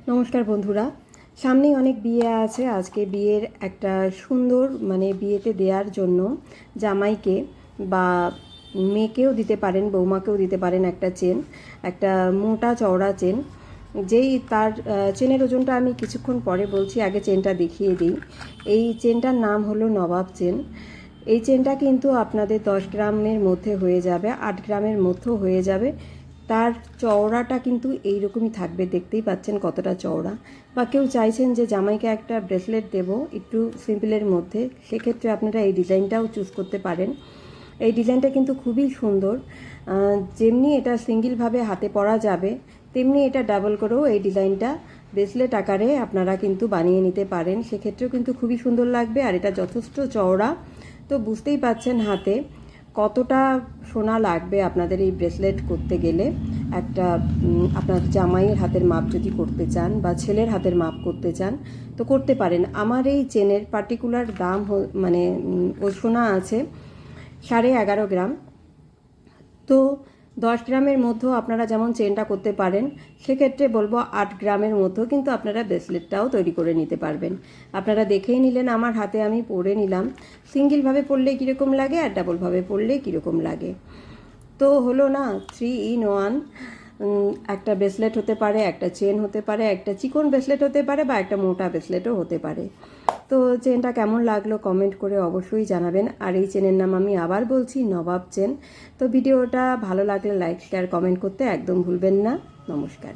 নমস্কার বন্ধুরা, সামনেই অনেক বিয়ে আছে। আজকে বিয়ের একটা সুন্দর বিয়েতে দেওয়ার জন্য জামাইকে বা মেয়েকেও দিতে পারেন, বৌমাকেও দিতে পারেন একটা চেন, একটা মোটা চওড়া চেন। যেই তার চেনের ওজনটা আমি কিছুক্ষণ পরে বলছি, আগে চেনটা দেখিয়ে দিই। এই চেনটার নাম হলো নবাব চেন। এই চেনটা কিন্তু আপনাদের 10 গ্রামের মধ্যে হয়ে যাবে, 8 গ্রামের মধ্যেও হয়ে যাবে। তার চওড়াটা কিন্তু এইরকমই থাকবে, দেখতেই পাচ্ছেন কতটা চওড়া। বা কেউ চাইছেন যে জামাইকে একটা ব্রেসলেট দেব একটু সিম্পলের মধ্যে, সেক্ষেত্রে আপনারা এই ডিজাইনটাও চুজ করতে পারেন। এই ডিজাইনটা কিন্তু খুবই সুন্দর। যেমনি এটা সিঙ্গেলভাবে হাতে পরা যাবে, তেমনি এটা ডাবল করেও এই ডিজাইনটা ব্রেসলেট আকারে আপনারা কিন্তু বানিয়ে নিতে পারেন। সেক্ষেত্রেও কিন্তু খুবই সুন্দর লাগবে। আর এটা যথেষ্ট চওড়া, তো বুঝতেই পাচ্ছেন হাতে কতটা সোনা লাগবে আপনাদের এই ব্রেসলেট করতে গেলে। একটা আপনার জামাইয়ের হাতের মাপ যদি করতে চান বা ছেলের হাতের মাপ করতে চান তো করতে পারেন। আমার এই চেনের পার্টিকুলার দাম ও সোনা আছে 11.5 গ্রাম। তো 10 গ্রামের মধ্যেও আপনারা যেমন চেনটা করতে পারেন, সেক্ষেত্রে বলবো 8 গ্রামের মধ্যেও কিন্তু আপনারা ব্রেসলেটটাও তৈরি করে নিতে পারবেন। আপনারা দেখেই নিলেন, আমার হাতে আমি পরে নিলাম, সিঙ্গেলভাবে পরলে কীরকম লাগে আর ডাবলভাবে পরলে কীরকম লাগে। তো হলো না, 3 in 1। একটা ব্রেসলেট হতে পারে, একটা চেন হতে পারে, একটা চিকন ব্রেসলেট হতে পারে বা একটা মোটা ব্রেসলেটও হতে পারে। তো চেনটা কেমন লাগলো কমেন্ট করে অবশ্যই জানাবেন। আর এই চেনের নাম আমি আবার বলছি, নবাব চেন। তো ভিডিওটা ভালো লাগলে লাইক শেয়ার কমেন্ট করতে একদম ভুলবেন না। নমস্কার।